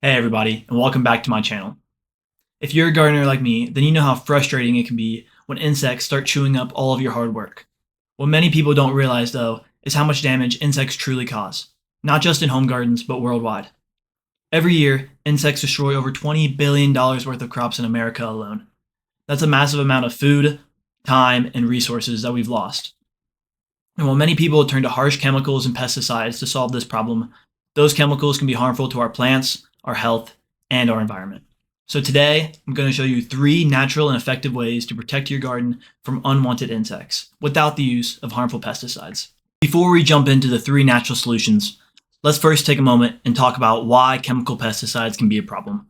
Hey everybody, and welcome back to my channel. If you're a gardener like me, then you know how frustrating it can be when insects start chewing up all of your hard work. What many people don't realize, though, is how much damage insects truly cause, not just in home gardens, but worldwide. Every year, insects destroy over $20 billion worth of crops in America alone. That's a massive amount of food, time, and resources that we've lost. And while many people turn to harsh chemicals and pesticides to solve this problem, those chemicals can be harmful to our plants, our health, and our environment. So today, I'm going to show you 3 natural and effective ways to protect your garden from unwanted insects without the use of harmful pesticides. Before we jump into the 3 natural solutions, let's first take a moment and talk about why chemical pesticides can be a problem.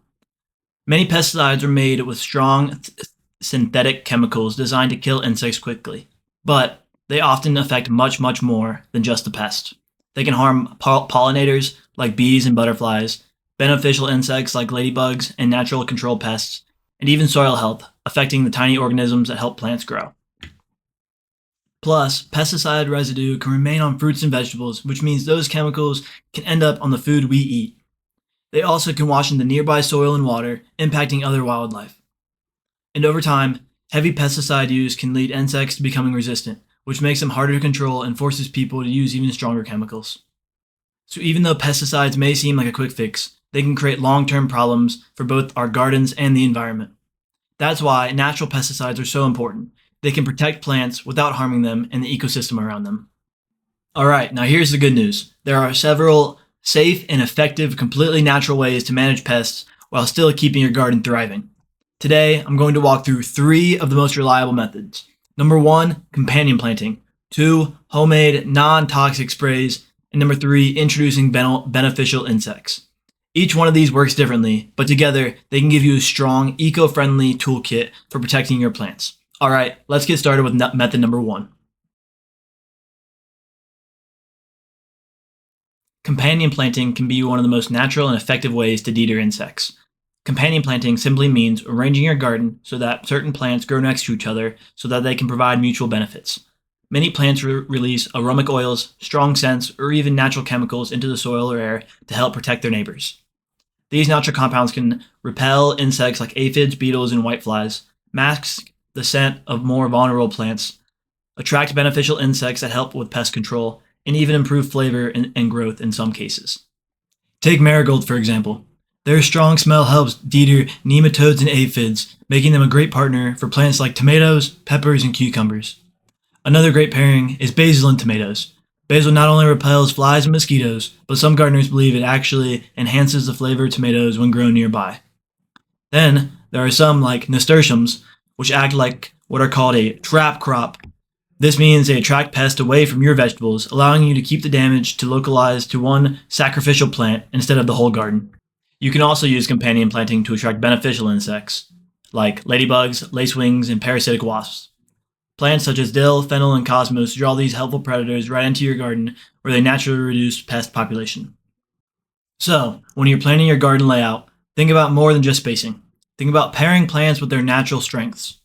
Many pesticides are made with strong synthetic chemicals designed to kill insects quickly, but they often affect much more than just the pest. They can harm pollinators like bees and butterflies, beneficial insects like ladybugs and natural control pests, and even soil health, affecting the tiny organisms that help plants grow. Plus, pesticide residue can remain on fruits and vegetables, which means those chemicals can end up on the food we eat. They also can wash into nearby soil and water, impacting other wildlife. And over time, heavy pesticide use can lead insects to becoming resistant, which makes them harder to control and forces people to use even stronger chemicals. So even though pesticides may seem like a quick fix, they can create long-term problems for both our gardens and the environment. That's why natural pesticides are so important. They can protect plants without harming them and the ecosystem around them. Alright, now here's the good news. There are several safe and effective, completely natural ways to manage pests while still keeping your garden thriving. Today, I'm going to walk through 3 of the most reliable methods. Number 1, companion planting. 2, homemade, non-toxic sprays. And number 3, introducing beneficial insects. Each one of these works differently, but together they can give you a strong, eco-friendly toolkit for protecting your plants. Alright, let's get started with method number 1. Companion planting can be one of the most natural and effective ways to deter insects. Companion planting simply means arranging your garden so that certain plants grow next to each other so that they can provide mutual benefits. Many plants release aromatic oils, strong scents, or even natural chemicals into the soil or air to help protect their neighbors. These natural compounds can repel insects like aphids, beetles, and whiteflies, mask the scent of more vulnerable plants, attract beneficial insects that help with pest control, and even improve flavor and growth in some cases. Take marigold, for example. Their strong smell helps deter nematodes and aphids, making them a great partner for plants like tomatoes, peppers, and cucumbers. Another great pairing is basil and tomatoes. Basil not only repels flies and mosquitoes, but some gardeners believe it actually enhances the flavor of tomatoes when grown nearby. Then, there are some like nasturtiums, which act like what are called a trap crop. This means they attract pests away from your vegetables, allowing you to keep the damage to localize to one sacrificial plant instead of the whole garden. You can also use companion planting to attract beneficial insects, like ladybugs, lacewings, and parasitic wasps. Plants such as dill, fennel, and cosmos draw these helpful predators right into your garden, where they naturally reduce pest population. So, when you're planning your garden layout, think about more than just spacing. Think about pairing plants with their natural strengths.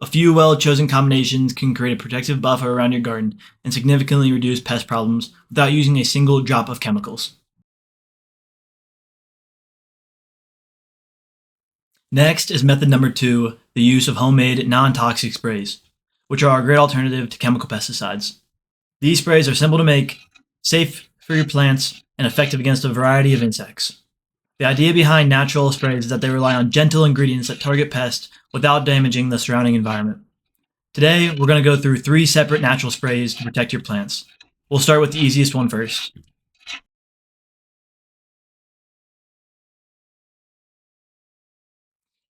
A few well-chosen combinations can create a protective buffer around your garden and significantly reduce pest problems without using a single drop of chemicals. Next is method number 2, the use of homemade, non-toxic sprays, which are a great alternative to chemical pesticides. These sprays are simple to make, safe for your plants, and effective against a variety of insects. The idea behind natural sprays is that they rely on gentle ingredients that target pests without damaging the surrounding environment. Today, we're going to go through 3 separate natural sprays to protect your plants. We'll start with the easiest one first.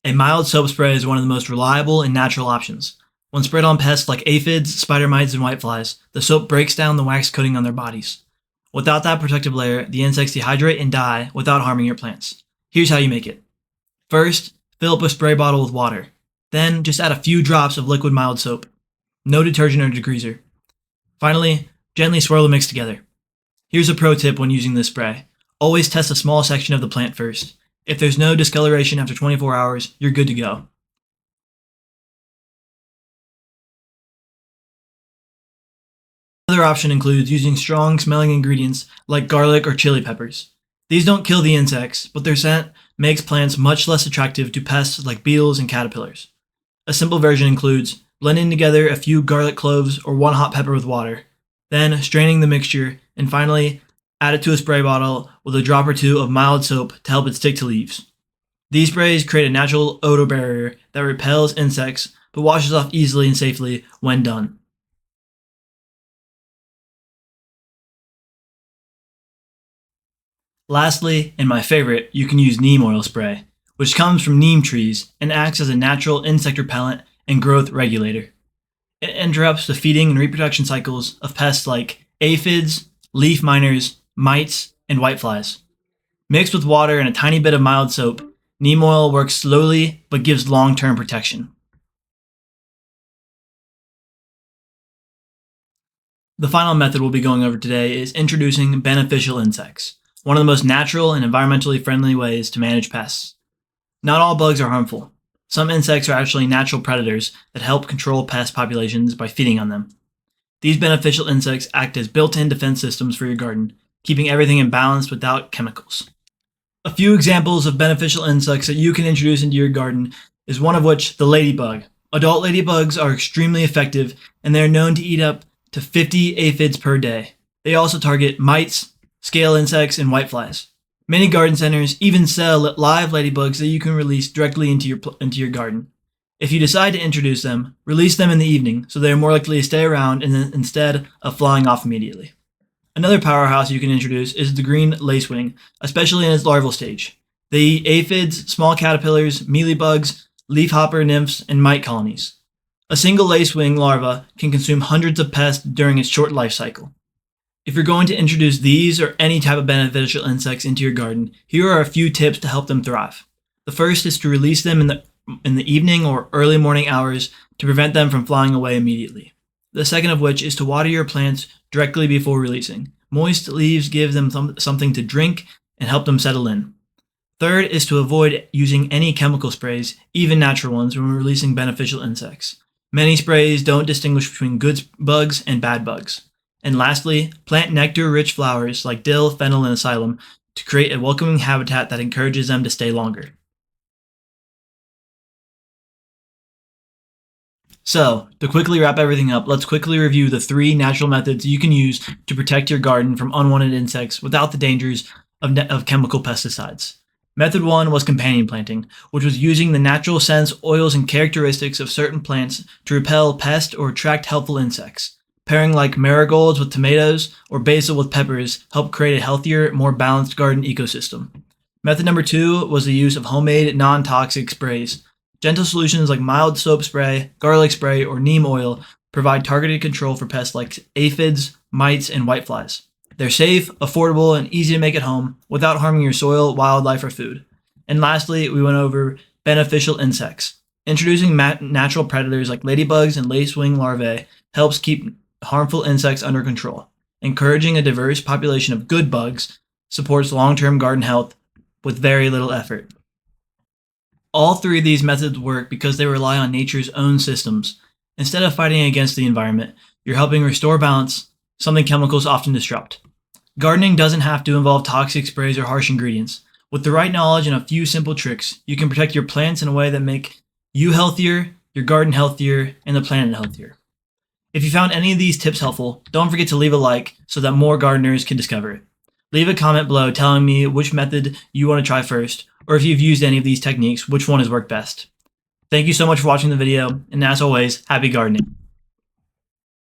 A mild soap spray is one of the most reliable and natural options. When sprayed on pests like aphids, spider mites, and whiteflies, the soap breaks down the wax coating on their bodies. Without that protective layer, the insects dehydrate and die without harming your plants. Here's how you make it. First, fill up a spray bottle with water. Then, just add a few drops of liquid mild soap. No detergent or degreaser. Finally, gently swirl the mix together. Here's a pro tip when using this spray. Always test a small section of the plant first. If there's no discoloration after 24 hours, you're good to go. Another option includes using strong smelling ingredients like garlic or chili peppers. These don't kill the insects, but their scent makes plants much less attractive to pests like beetles and caterpillars. A simple version includes blending together a few garlic cloves or 1 hot pepper with water, then straining the mixture, and finally add it to a spray bottle with a drop or 2 of mild soap to help it stick to leaves. These sprays create a natural odor barrier that repels insects but washes off easily and safely when done. Lastly, and my favorite, you can use neem oil spray, which comes from neem trees and acts as a natural insect repellent and growth regulator. It interrupts the feeding and reproduction cycles of pests like aphids, leaf miners, mites, and whiteflies. Mixed with water and a tiny bit of mild soap, neem oil works slowly but gives long-term protection. The final method we'll be going over today is introducing beneficial insects, one of the most natural and environmentally friendly ways to manage pests. Not all bugs are harmful. Some insects are actually natural predators that help control pest populations by feeding on them. These beneficial insects act as built-in defense systems for your garden, keeping everything in balance without chemicals. A few examples of beneficial insects that you can introduce into your garden is one of which the ladybug. Adult ladybugs are extremely effective, and they are known to eat up to 50 aphids per day. They also target mites, scale insects, and whiteflies. Many garden centers even sell live ladybugs that you can release directly into your garden. If you decide to introduce them, release them in the evening so they are more likely to stay around instead of flying off immediately. Another powerhouse you can introduce is the green lacewing, especially in its larval stage. They eat aphids, small caterpillars, mealybugs, leafhopper nymphs, and mite colonies. A single lacewing larva can consume hundreds of pests during its short life cycle. If you're going to introduce these or any type of beneficial insects into your garden, here are a few tips to help them thrive. The first is to release them in the evening or early morning hours to prevent them from flying away immediately. The second of which is to water your plants directly before releasing. Moist leaves give them something to drink and help them settle in. Third is to avoid using any chemical sprays, even natural ones, when releasing beneficial insects. Many sprays don't distinguish between good bugs and bad bugs. And lastly, plant nectar-rich flowers like dill, fennel, and asylum to create a welcoming habitat that encourages them to stay longer. So, to quickly wrap everything up, let's quickly review the 3 natural methods you can use to protect your garden from unwanted insects without the dangers of chemical pesticides. Method 1 was companion planting, which was using the natural scents, oils, and characteristics of certain plants to repel pests or attract helpful insects. Pairing like marigolds with tomatoes or basil with peppers helped create a healthier, more balanced garden ecosystem. Method number 2 was the use of homemade, non-toxic sprays. Gentle solutions like mild soap spray, garlic spray, or neem oil provide targeted control for pests like aphids, mites, and whiteflies. They're safe, affordable, and easy to make at home without harming your soil, wildlife, or food. And lastly, we went over beneficial insects. Introducing natural predators like ladybugs and lacewing larvae helps keep harmful insects under control. Encouraging a diverse population of good bugs supports long-term garden health with very little effort. All 3 of these methods work because they rely on nature's own systems. Instead of fighting against the environment, you're helping restore balance, something chemicals often disrupt. Gardening doesn't have to involve toxic sprays or harsh ingredients. With the right knowledge and a few simple tricks, you can protect your plants in a way that make you healthier, your garden healthier, and the planet healthier. If you found any of these tips helpful, don't forget to leave a like so that more gardeners can discover it. Leave a comment below telling me which method you want to try first, or if you've used any of these techniques, which one has worked best. Thank you so much for watching the video, and as always, happy gardening.